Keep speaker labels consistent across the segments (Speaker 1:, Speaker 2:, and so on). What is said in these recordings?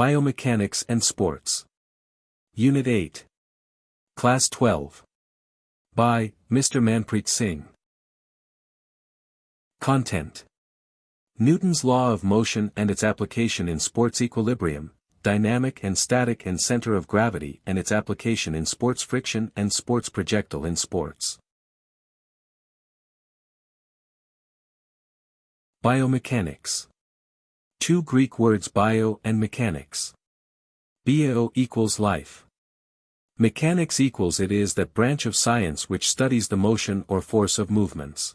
Speaker 1: Biomechanics and Sports. Unit 8. Class 12. By Mr. Manpreet Singh. Content. Newton's law of motion and its application in sports equilibrium, dynamic and static and center of gravity and its application in sports friction and sports projectile in sports. Biomechanics. Two Greek words bio and mechanics. Bio equals life. Mechanics equals it is that branch of science which studies the motion or force of movements.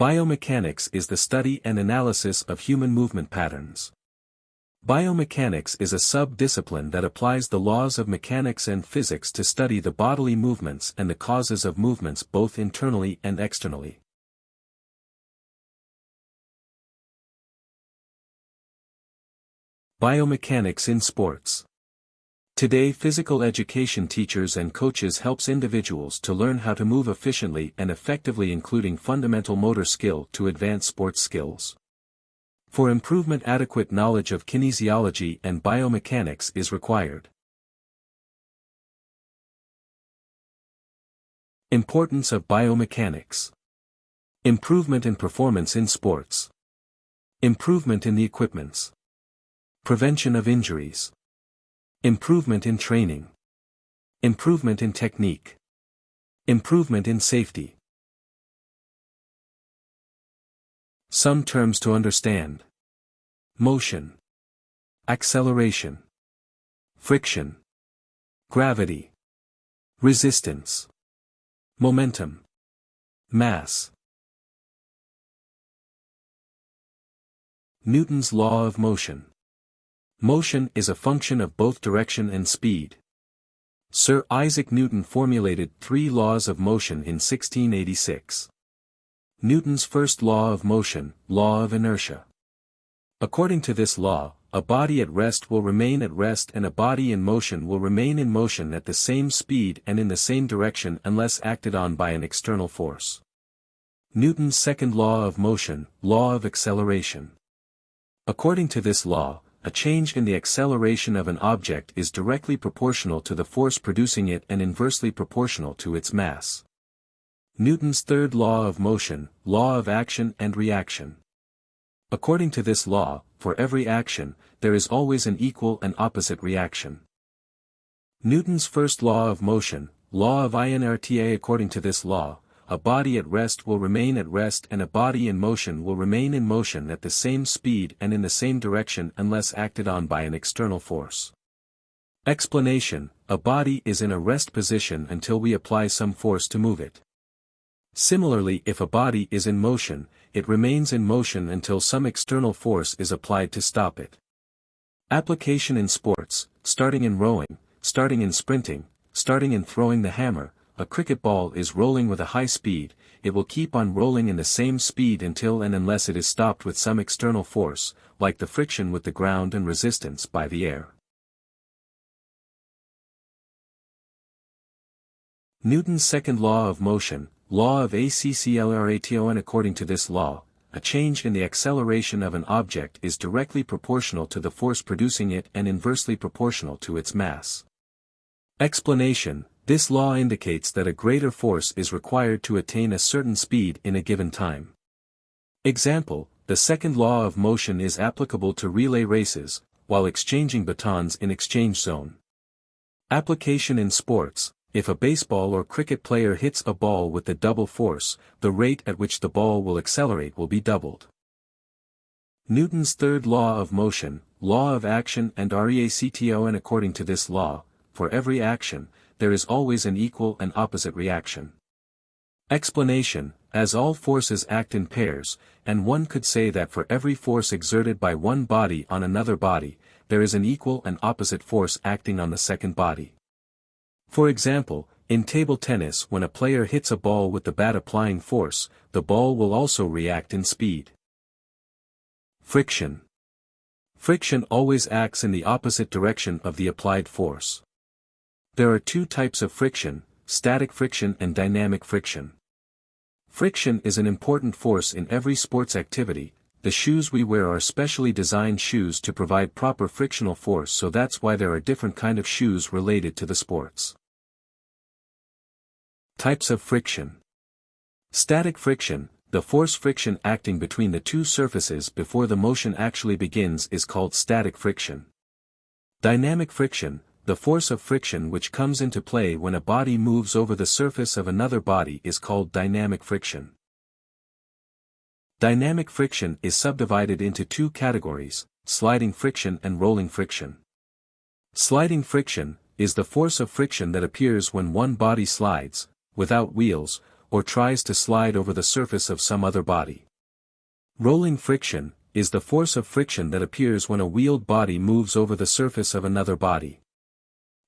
Speaker 1: Biomechanics is the study and analysis of human movement patterns. Biomechanics is a sub-discipline that applies the laws of mechanics and physics to study the bodily movements and the causes of movements both internally and externally. Biomechanics in sports. Today physical education teachers and coaches helps individuals to learn how to move efficiently and effectively, including fundamental motor skill to advanced sports skills. For improvement, adequate knowledge of kinesiology and biomechanics is required. Importance of biomechanics. Improvement in performance in sports. Improvement in the equipments. Prevention of injuries. Improvement in training. Improvement in technique. Improvement in safety. Some terms to understand. Motion. Acceleration. Friction. Gravity. Resistance. Momentum. Mass. Newton's law of motion. Motion is a function of both direction and speed. Sir Isaac Newton formulated 3 laws of motion in 1686. Newton's first law of motion, law of inertia. According to this law, a body at rest will remain at rest and a body in motion will remain in motion at the same speed and in the same direction unless acted on by an external force. Newton's second law of motion, law of acceleration. According to this law, a change in the acceleration of an object is directly proportional to the force producing it and inversely proportional to its mass. Newton's third law of motion, law of action and reaction. According to this law, for every action, there is always an equal and opposite reaction. Newton's first law of motion, law of inertia. According to this law, a body at rest will remain at rest and a body in motion will remain in motion at the same speed and in the same direction unless acted on by an external force. Explanation: a body is in a rest position until we apply some force to move it. Similarly, if a body is in motion, it remains in motion until some external force is applied to stop it. Application in sports: starting in rowing, starting in sprinting, starting in throwing the hammer. A cricket ball is rolling with a high speed, it will keep on rolling in the same speed until and unless it is stopped with some external force, like the friction with the ground and resistance by the air. Newton's second law of motion, law of acceleration. According to this law, a change in the acceleration of an object is directly proportional to the force producing it and inversely proportional to its mass. Explanation: this law indicates that a greater force is required to attain a certain speed in a given time. Example: the second law of motion is applicable to relay races, while exchanging batons in exchange zone. Application in sports: if a baseball or cricket player hits a ball with the double force, the rate at which the ball will accelerate will be doubled. Newton's third law of motion, law of action and reaction. According to this law, for every action, there is always an equal and opposite reaction. Explanation: as all forces act in pairs, and one could say that for every force exerted by one body on another body, there is an equal and opposite force acting on the second body. For example, in table tennis, when a player hits a ball with the bat applying force, the ball will also react in speed. Friction. Friction always acts in the opposite direction of the applied force. There are 2 types of friction: static friction and dynamic friction. Friction is an important force in every sports activity, the shoes we wear are specially designed shoes to provide proper frictional force, so that's why there are different kind of shoes related to the sports. Types of friction. Static friction, the force friction acting between the two surfaces before the motion actually begins, is called static friction. Dynamic friction, the force of friction which comes into play when a body moves over the surface of another body, is called dynamic friction. Dynamic friction is subdivided into two categories, sliding friction and rolling friction. Sliding friction is the force of friction that appears when one body slides, without wheels, or tries to slide over the surface of some other body. Rolling friction is the force of friction that appears when a wheeled body moves over the surface of another body.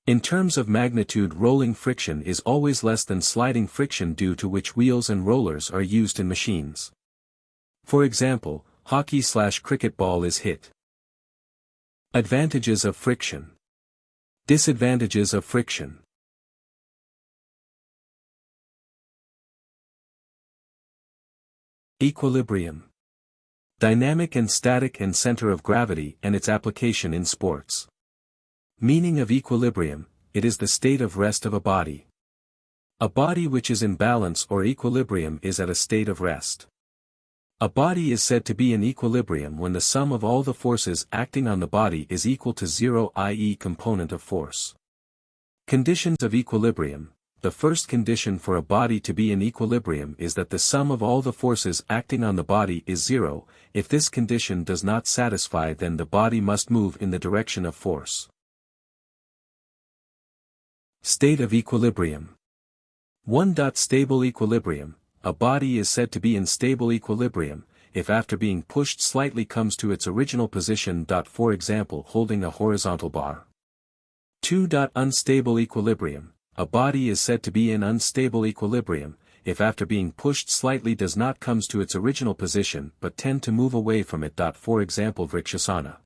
Speaker 1: In terms of magnitude, rolling friction is always less than sliding friction, due to which wheels and rollers are used in machines. For example, hockey/cricket ball is hit. Advantages of friction. Disadvantages of friction. Equilibrium. Dynamic and static and center of gravity and its application in sports. Meaning of equilibrium: it is the state of rest of a body. A body which is in balance or equilibrium is at a state of rest. A body is said to be in equilibrium when the sum of all the forces acting on the body is equal to zero, i.e. component of force. Conditions of equilibrium. The first condition for a body to be in equilibrium is that the sum of all the forces acting on the body is zero. If this condition does not satisfy, then the body must move in the direction of force. State of equilibrium. 1. Stable equilibrium. A body is said to be in stable equilibrium if after being pushed slightly comes to its original position. For example, holding a horizontal bar. 2. Unstable equilibrium. A body is said to be in unstable equilibrium if after being pushed slightly does not comes to its original position but tend to move away from it. For example, Vrikshasana.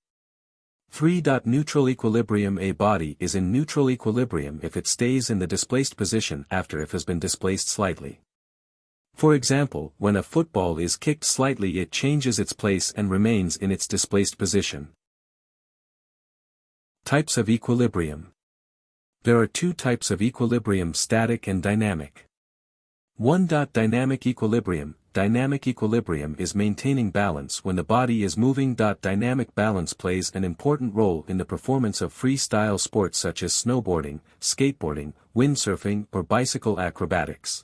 Speaker 1: 3. Neutral equilibrium. A body is in neutral equilibrium if it stays in the displaced position after it has been displaced slightly. For example, when a football is kicked slightly, it changes its place and remains in its displaced position. Types of equilibrium. There are two types of equilibrium: static and dynamic. 1. Dynamic equilibrium. Dynamic equilibrium is maintaining balance when the body is moving. Dynamic balance plays an important role in the performance of freestyle sports such as snowboarding, skateboarding, windsurfing, or bicycle acrobatics.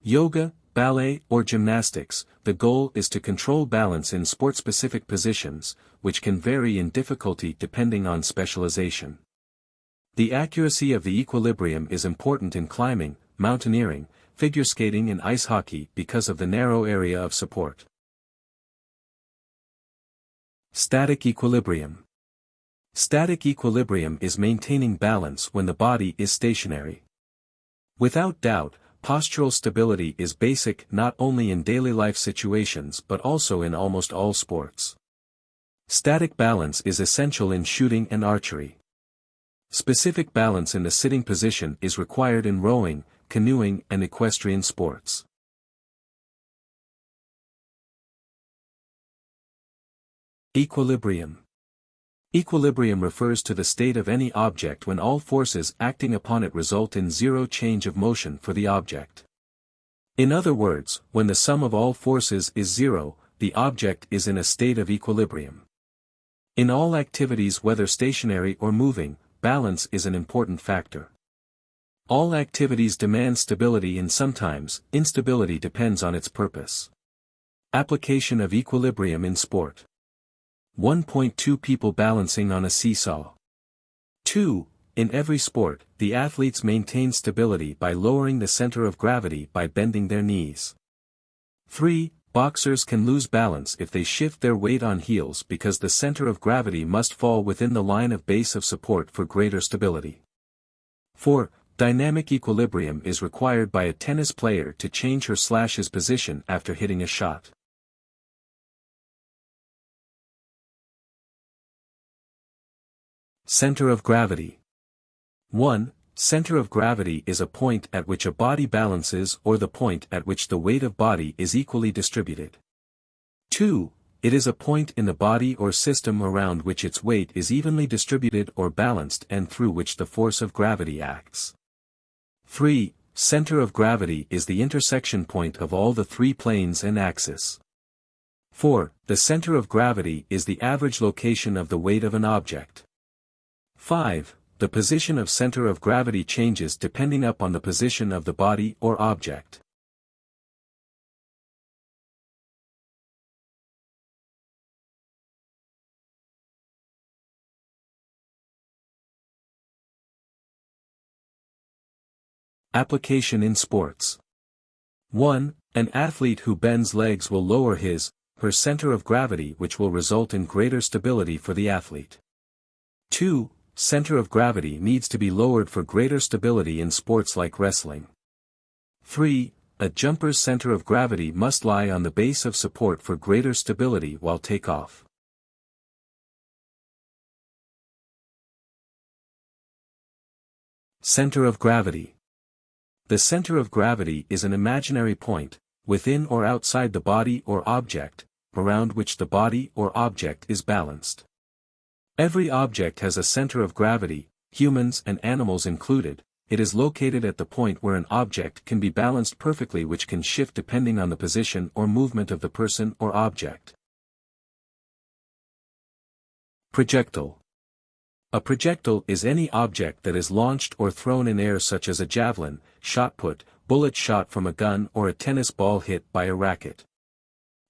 Speaker 1: Yoga, ballet, or gymnastics. The goal is to control balance in sport-specific positions, which can vary in difficulty depending on specialization. The accuracy of the equilibrium is important in climbing, mountaineering, figure skating and ice hockey because of the narrow area of support. Static equilibrium. Static equilibrium is maintaining balance when the body is stationary. Without doubt, postural stability is basic not only in daily life situations but also in almost all sports. Static balance is essential in shooting and archery. Specific balance in the sitting position is required in rowing, canoeing, and equestrian sports. Equilibrium. Equilibrium refers to the state of any object when all forces acting upon it result in zero change of motion for the object. In other words, when the sum of all forces is zero, the object is in a state of equilibrium. In all activities, whether stationary or moving, balance is an important factor. All activities demand stability, and sometimes, instability depends on its purpose. Application of equilibrium in sport. 1.2 People balancing on a seesaw. 2. In every sport, the athletes maintain stability by lowering the center of gravity by bending their knees. 3. Boxers can lose balance if they shift their weight on heels because the center of gravity must fall within the line of base of support for greater stability. 4. Dynamic equilibrium is required by a tennis player to change her/his position after hitting a shot. Center of gravity. 1. Center of gravity is a point at which a body balances or the point at which the weight of body is equally distributed. 2. It is a point in the body or system around which its weight is evenly distributed or balanced and through which the force of gravity acts. 3. Center of gravity is the intersection point of all the three planes and axis. 4. The center of gravity is the average location of the weight of an object. 5. The position of center of gravity changes depending upon the position of the body or object. Application in sports. 1. An athlete who bends legs will lower her center of gravity, which will result in greater stability for the athlete. 2. Center of gravity needs to be lowered for greater stability in sports like wrestling. 3. A jumper's center of gravity must lie on the base of support for greater stability while takeoff. Center of gravity. The center of gravity is an imaginary point, within or outside the body or object, around which the body or object is balanced. Every object has a center of gravity, humans and animals included. It is located at the point where an object can be balanced perfectly, which can shift depending on the position or movement of the person or object. Projectile. A projectile is any object that is launched or thrown in air, such as a javelin, shot put, bullet shot from a gun, or a tennis ball hit by a racket.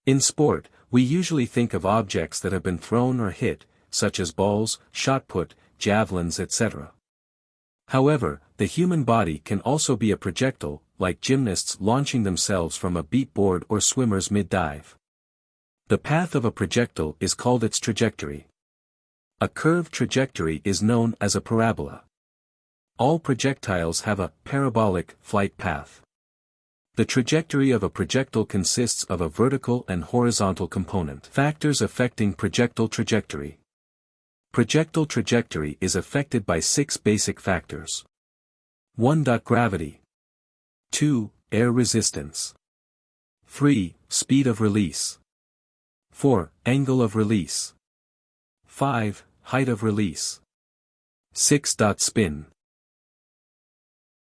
Speaker 1: In sport, we usually think of objects that have been thrown or hit, such as balls, shot put, javelins, etc. However, the human body can also be a projectile, like gymnasts launching themselves from a beat board or swimmers mid-dive. The path of a projectile is called its trajectory. A curved trajectory is known as a parabola. All projectiles have a parabolic flight path. The trajectory of a projectile consists of a vertical and horizontal component. Factors affecting projectile trajectory. Projectile trajectory is affected by 6 basic factors. 1. Gravity. 2. Air resistance. 3. Speed of release. 4. Angle of release. 5. Height of release. 6. Spin.